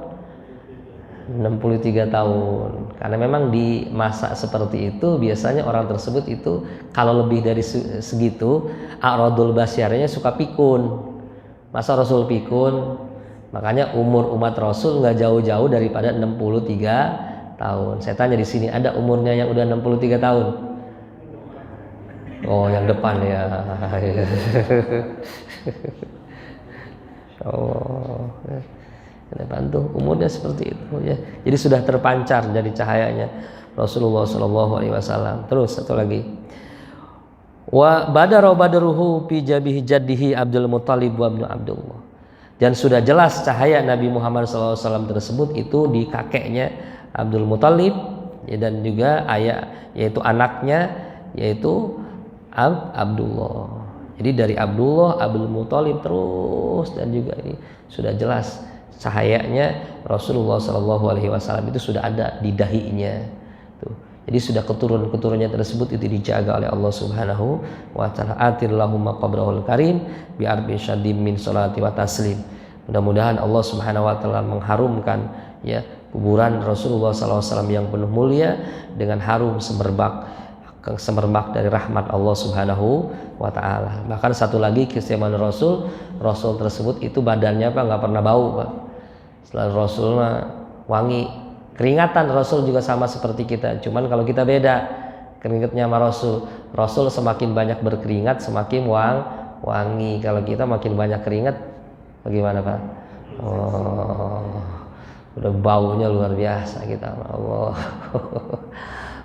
63 tahun. Karena memang di masa seperti itu biasanya orang tersebut itu kalau lebih dari segitu a'radul basyarnya suka pikun. Masa Rasul pikun? Makanya umur umat Rasul nggak jauh-jauh daripada 63 tahun. Saya tanya di sini ada umurnya yang udah 63 tahun? Oh, yang depan ya. Oh, depan tuh umurnya seperti itu ya. Jadi sudah terpancar dari cahayanya Rasulullah SAW. Terus satu lagi. Wa badara badruhu fi jabihi jaddihi Abdul Muthalib wa ibnu Abdullah. Dan sudah jelas cahaya Nabi Muhammad SAW tersebut itu di kakeknya Abdul Muthalib, ya, dan juga ayah yaitu anaknya yaitu Abdullah. Jadi dari Abdullah, Abdul Muthalib terus, dan juga ini sudah jelas cahayanya Rasulullah SAW itu sudah ada di dahinya. Tuh. Jadi sudah keturunannya tersebut itu dijaga oleh Allah Subhanahu wa taala. Atirlahumma qabrahul karim bi arbi syaddim min salati wa taslim. Mudah-mudahan Allah Subhanahu wa taala mengharumkan ya kuburan Rasulullah SAW yang penuh mulia dengan harum semerbak dari rahmat Allah Subhanahu wa taala. Bahkan satu lagi keistimewaan Rasul tersebut itu badannya nggak pernah bau, Pak. Selain Rasul mah wangi. Keringatan Rasul juga sama seperti kita. Cuman kalau kita beda keringatnya sama Rasul. Rasul semakin banyak berkeringat semakin wangi. Kalau kita makin banyak keringat bagaimana, Pak? Oh, udah baunya luar biasa kita sama Allah.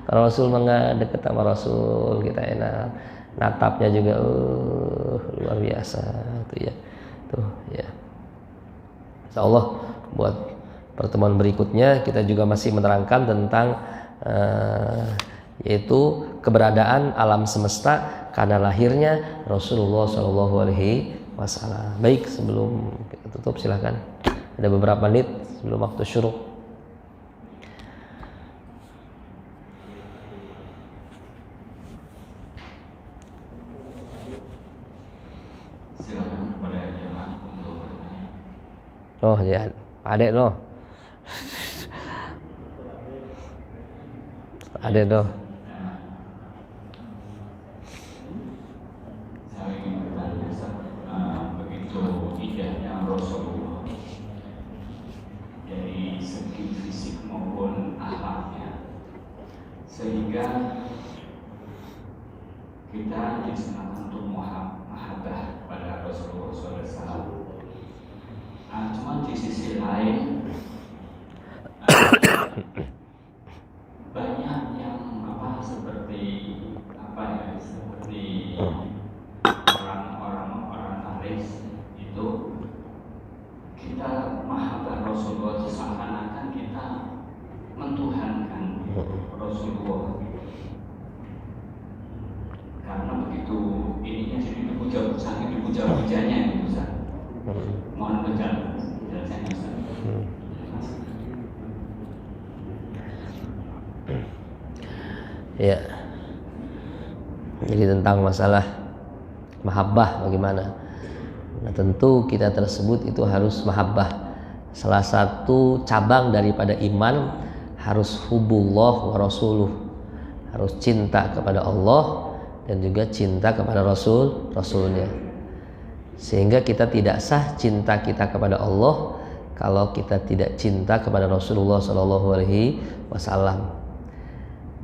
Kalau Rasul mah deket sama Rasul kita enak. Natapnya juga luar biasa tuh ya. Tuh ya. Insyaallah buat pertemuan berikutnya kita juga masih menerangkan tentang yaitu keberadaan alam semesta karena lahirnya Rasulullah SAW. Baik, sebelum kita tutup silakan. Ada beberapa menit sebelum waktu syuruk. Silakan kepada jemaah untuk bertanya. Oh ya, adek loh. Adek loh. Saya ingin bertanya, begitu indahnya Rasulullah dari segi fisik maupun akhlaknya, sehingga kita disenangkan untuk mahabbah pada Rasulullah SAW. Cuma di sisi lain banyak yang seperti orang-orang Faris itu kita mahabbah Rasulullah itu seakan-akan kita mentuhankan Rasulullah karena begitu ininya jadi dipuja-pujanya gitu Ustaz. Mohon penjelasannya Ustaz. Ya. Jadi tentang masalah mahabbah bagaimana? Nah, tentu kita tersebut itu harus mahabbah. Salah satu cabang daripada iman harus hubullah wa rasuluh. Harus cinta kepada Allah dan juga cinta kepada Rasulnya. Sehingga kita tidak sah cinta kita kepada Allah kalau kita tidak cinta kepada Rasulullah SAW.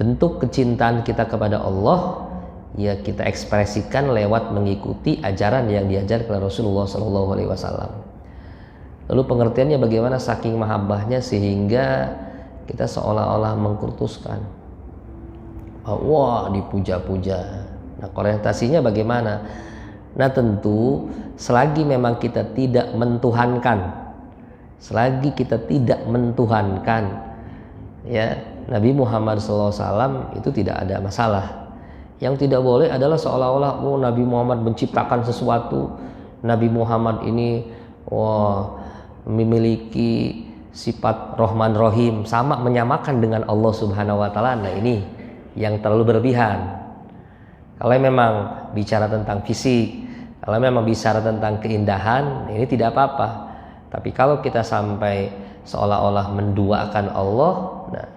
Bentuk kecintaan kita kepada Allah ya kita ekspresikan lewat mengikuti ajaran yang diajarkan oleh Rasulullah SAW. Lalu pengertiannya bagaimana saking mahabbahnya sehingga kita seolah-olah mengkultuskan. Wah, dipuja-puja. Nah, orientasinya bagaimana? Nah, tentu selagi memang kita tidak mentuhankan, ya Nabi Muhammad SAW itu tidak ada masalah. Yang tidak boleh adalah seolah-olah Nabi Muhammad menciptakan sesuatu. Nabi Muhammad ini memiliki sifat Rahman Rahim, sama menyamakan dengan Allah Subhanahu wa taala. Nah, ini yang terlalu berlebihan. Kalau memang bicara tentang fisik, kalau memang bicara tentang keindahan, ini tidak apa-apa. Tapi kalau kita sampai seolah-olah menduakan Allah, nah,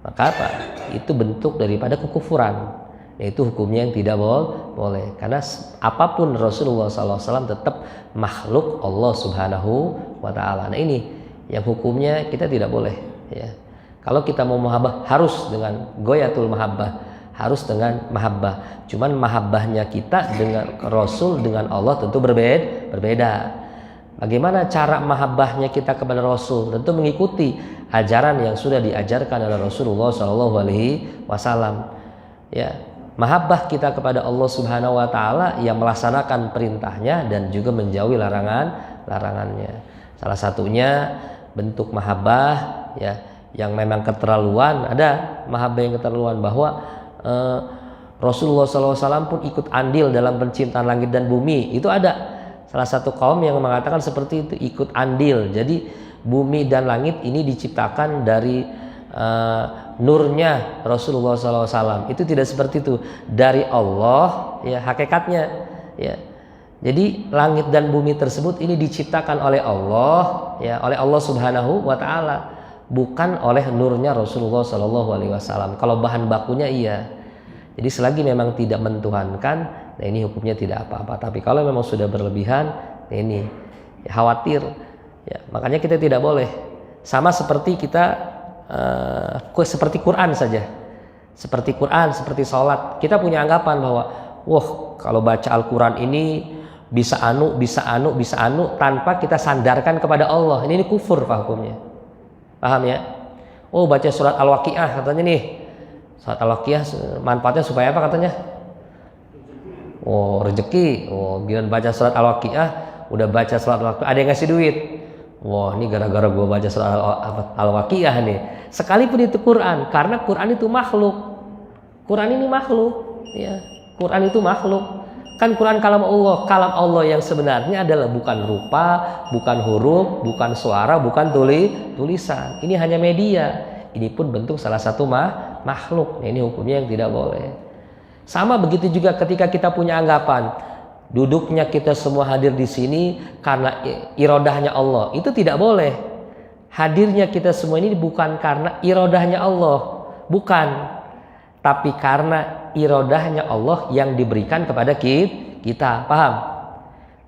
maka apa? Itu bentuk daripada kekufuran. Yaitu hukumnya yang tidak boleh. Karena apapun Rasulullah SAW tetap makhluk Allah Subhanahu wa taala. Nah, ini yang hukumnya kita tidak boleh. Ya. Kalau kita mau mahabbah harus dengan goyatul mahabbah, harus dengan mahabbah. Cuman mahabbahnya kita dengan Rasul dengan Allah tentu berbeda. Bagaimana cara mahabbahnya kita kepada Rasul? Tentu mengikuti ajaran yang sudah diajarkan oleh Rasulullah SAW. Ya, mahabbah kita kepada Allah Subhanahu wa taala yang melaksanakan perintahnya dan juga menjauhi larangannya. Salah satunya bentuk mahabbah ya, yang memang keterlaluan. Ada mahabbah yang keterlaluan bahwa Rasulullah SAW pun ikut andil dalam penciptaan langit dan bumi. Itu ada salah satu kaum yang mengatakan seperti itu, ikut andil. Jadi bumi dan langit ini diciptakan dari nurnya Rasulullah SAW. Itu tidak seperti itu, dari Allah ya hakikatnya ya. Jadi langit dan bumi tersebut ini diciptakan oleh Allah ya, oleh Allah Subhanahu wa taala, bukan oleh nurnya Rasulullah SAW. Kalau bahan bakunya iya. Jadi selagi memang tidak mentuhankan, nah ini hukumnya tidak apa-apa. Tapi kalau memang sudah berlebihan, nah ini ya, khawatir ya, makanya kita tidak boleh. Sama seperti kita seperti Quran saja, seperti Quran, seperti sholat, kita punya anggapan bahwa wah kalau baca Al-Quran ini bisa anu tanpa kita sandarkan kepada Allah. Ini kufur hukumnya, paham ya? Oh baca surat Al-Waqiah katanya nih, surat Al-Waqiah manfaatnya supaya apa katanya? Oh rezeki. Oh bila baca surat Al-Waqiah, udah baca surat Al-Waqiah ada yang ngasih duit. Wah ini gara-gara gue baca surat Al-Waqiah nih. Sekalipun itu Quran, karena Quran itu makhluk. Quran ini makhluk ya. Quran itu makhluk. Kan Quran kalam Allah yang sebenarnya adalah bukan rupa, bukan huruf, bukan suara, bukan tulisan. Ini hanya media. Ini pun bentuk salah satu makhluk. Ini hukumnya yang tidak boleh. Sama begitu juga ketika kita punya anggapan duduknya kita semua hadir di sini karena irodahnya Allah. Itu tidak boleh. Hadirnya kita semua ini bukan karena irodahnya Allah, bukan. Tapi karena irodahnya Allah yang diberikan kepada kita. Paham?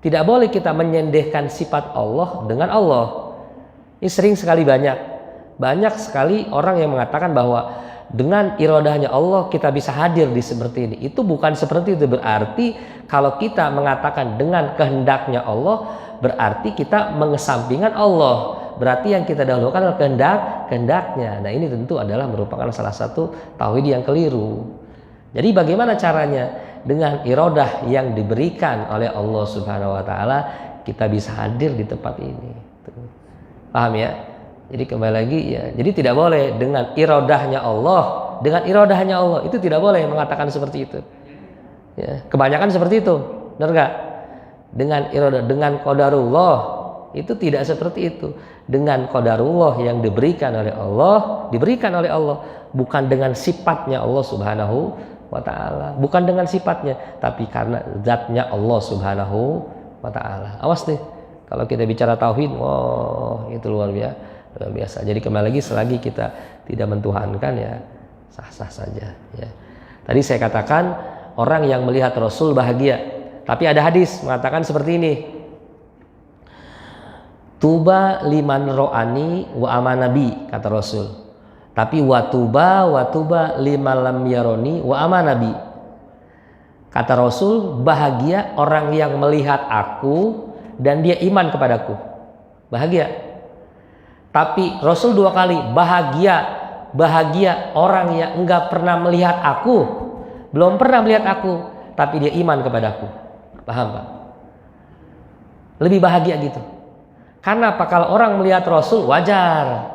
Tidak boleh kita menyendehkan sifat Allah dengan Allah. Ini sering sekali banyak sekali orang yang mengatakan bahwa dengan irodahnya Allah kita bisa hadir di seperti ini. Itu bukan seperti itu. Berarti kalau kita mengatakan dengan kehendaknya Allah, berarti kita mengesampingkan Allah. Berarti yang kita dahulukan adalah kehendaknya. Nah ini tentu adalah merupakan salah satu tauhid yang keliru. Jadi bagaimana caranya? Dengan irodah yang diberikan oleh Allah Subhanahu wa taala, kita bisa hadir di tempat ini. Paham ya? Jadi kembali lagi ya. Jadi tidak boleh dengan irodahnya Allah, itu tidak boleh mengatakan seperti itu. Ya, kebanyakan seperti itu, benar enggak? Dengan irodah, dengan qadarullah, itu tidak seperti itu. Dengan qadarullah yang diberikan oleh Allah, bukan dengan sifatnya Allah Subhanahu wa taala, bukan dengan sifatnya, tapi karena zatnya Allah Subhanahu wa taala. Awas nih, kalau kita bicara tauhid, wah itu luar biasa. Jadi kembali lagi, selagi kita tidak mentuhankan ya sah-sah saja ya. Tadi saya katakan orang yang melihat Rasul bahagia, tapi ada hadis mengatakan seperti ini. Tuba liman ro'ani wa amanabi, kata Rasul. Tapi watuba liman lam yaroni wa amanabi. Kata Rasul, bahagia orang yang melihat aku dan dia iman kepadaku. Bahagia. Tapi Rasul 2 kali, bahagia orang yang enggak pernah melihat aku, belum pernah melihat aku, tapi dia iman kepadaku. Paham Pak? Lebih bahagia gitu. Karena apa? Kalau orang melihat Rasul wajar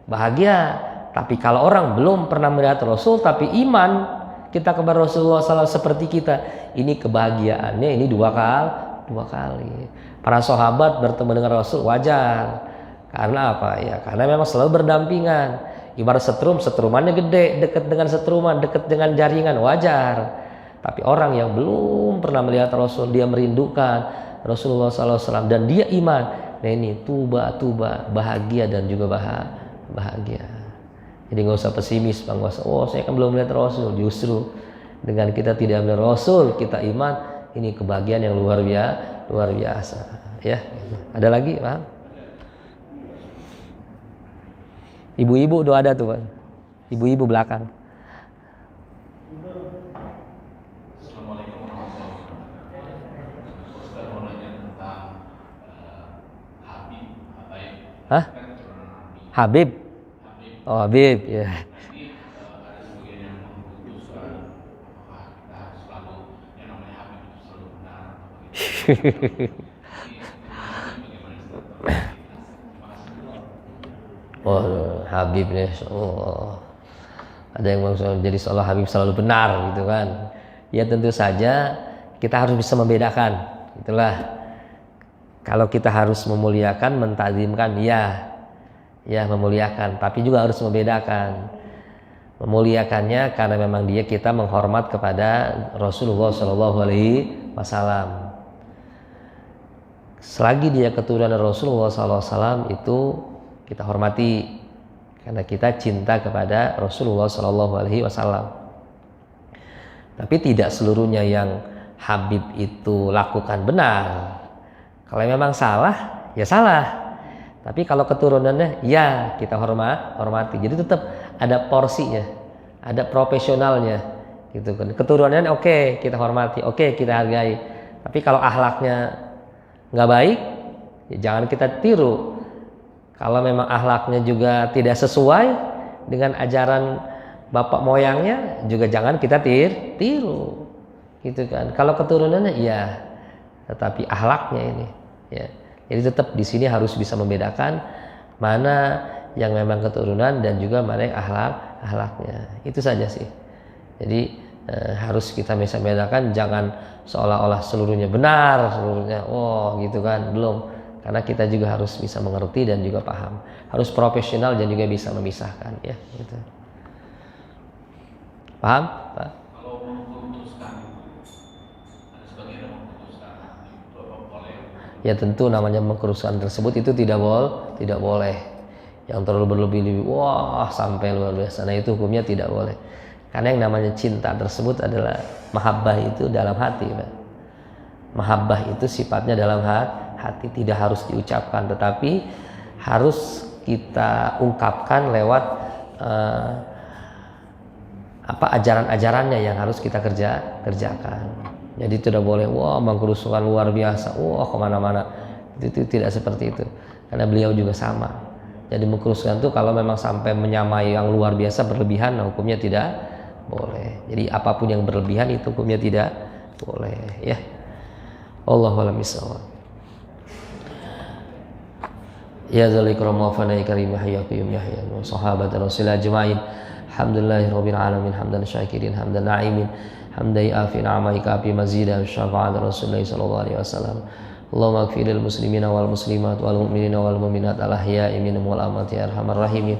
bahagia, tapi kalau orang belum pernah melihat Rasul tapi iman kita kepada Rasulullah SAW seperti kita, ini kebahagiaannya ini dua kali. Para sahabat bertemu dengan Rasul wajar. Karena apa? Ya karena memang selalu berdampingan. Ibarat setrumannya gede, dekat dengan setruman, dekat dengan jaringan, wajar. Tapi orang yang belum pernah melihat Rasul, dia merindukan Rasulullah SAW dan dia iman. Nah ini tuba, bahagia dan juga bahagia. Jadi nggak usah pesimis, Bang. Nggak usah, saya kan belum melihat Rasul. Justru dengan kita tidak melihat Rasul, kita iman, ini kebahagiaan yang luar biasa. Ya, ada lagi, Bang? Ibu-ibu udah ada tuh, Bang. Ibu-ibu belakang. Hah? Habib? Oh Habib, ya. Oh, Habib nih. Oh. Ada yang maksud jadi seolah Habib selalu benar gitu kan. Ya tentu saja kita harus bisa membedakan. Itulah. Kalau kita harus memuliakan, mentakzimkan, ya memuliakan, tapi juga harus membedakan. Memuliakannya karena memang kita menghormat kepada Rasulullah Shallallahu Alaihi Wasallam. Selagi dia keturunan Rasulullah Sallallahu Alaihi Wasallam itu kita hormati karena kita cinta kepada Rasulullah Sallallahu Alaihi Wasallam. Tapi tidak seluruhnya yang Habib itu lakukan benar. Kalau memang salah, ya salah. Tapi kalau keturunannya, ya kita hormati. Jadi tetap ada porsinya, ada profesionalnya, gitu kan. Keturunannya oke, kita hormati, oke, kita hargai. Tapi kalau akhlaknya nggak baik, ya jangan kita tiru. Kalau memang akhlaknya juga tidak sesuai dengan ajaran bapak moyangnya, juga jangan kita tiru, gitu kan. Kalau keturunannya, ya, tetapi akhlaknya ini, ya. Jadi tetap di sini harus bisa membedakan mana yang memang keturunan dan juga mana yang akhlaknya. Itu saja sih. Jadi harus kita bisa membedakan, jangan seolah-olah seluruhnya benar, seluruhnya, gitu kan, belum. Karena kita juga harus bisa mengerti dan juga paham. Harus profesional dan juga bisa memisahkan, ya. Gitu. Paham, Pak? Kalau memutuskan, ada sebagian yang memutuskan itu apa boleh? Ya tentu namanya mengkerusakan tersebut itu tidak boleh. Yang terlalu berlebih-lebih, sampai luar biasa. Nah itu hukumnya tidak boleh. Karena yang namanya cinta tersebut adalah mahabbah itu dalam hati, Pak. Mahabbah itu sifatnya dalam hati, tidak harus diucapkan, tetapi harus kita ungkapkan lewat ajaran-ajarannya yang harus kita kerjakan. Jadi tidak boleh mengkerusukan luar biasa, kemana-mana. Itu tidak seperti itu. Karena beliau juga sama. Jadi mengkerusukan itu kalau memang sampai menyamai yang luar biasa berlebihan, hukumnya tidak boleh. Jadi apapun yang berlebihan itu hukumnya tidak boleh, ya. Allahu a'lam bishawab. Ya dzal ikram wa fanai karim ya qayyum ya hayy wa sahabat rasulillah ajmain. Alhamdulillahirabbil alamin hamdan syakirin hamdan na'imin hamdai afin amaika fi mazida syafa'at rasulillah sallallahu alaihi wasallam. Allahumma ighfir lil muslimina wal muslimat wal mu'minina wal mu'minat al ahya'i minhum wal amwat ya arhamar rahimin.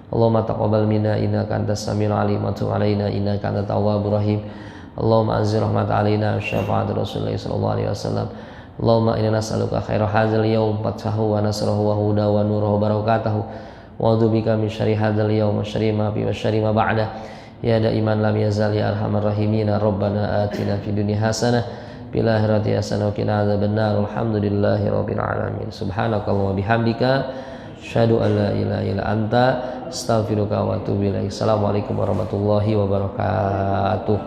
Allahumma taqabbal minna innaka antas samiul alim wa tub alaina innaka antat tawwabur rahim. Allahumma anzil rahmat alaina syafa'at rasulillah sallallahu alaihi wasallam. Allahumma inna nas'aluka khaira hadzal yawm fathahu wa nasrahu wa huda wa nuruhu wa barakatuhu wa a'udzubika min syarri hadzal yawm wa syarri ma fi wa syarri ma ba'da ya daiman lam yazal ya arhamar rahimin. Rabbana atina fid dunya hasanah fil akhirati hasanah wa qina adzabannar. Alhamdulillahi rabbil alamin. Subhanakallahumma bihamdika asyhadu an la ilaha illa anta astaghfiruka wa atubu ilaik. Assalamualaikum warahmatullahi wabarakatuh.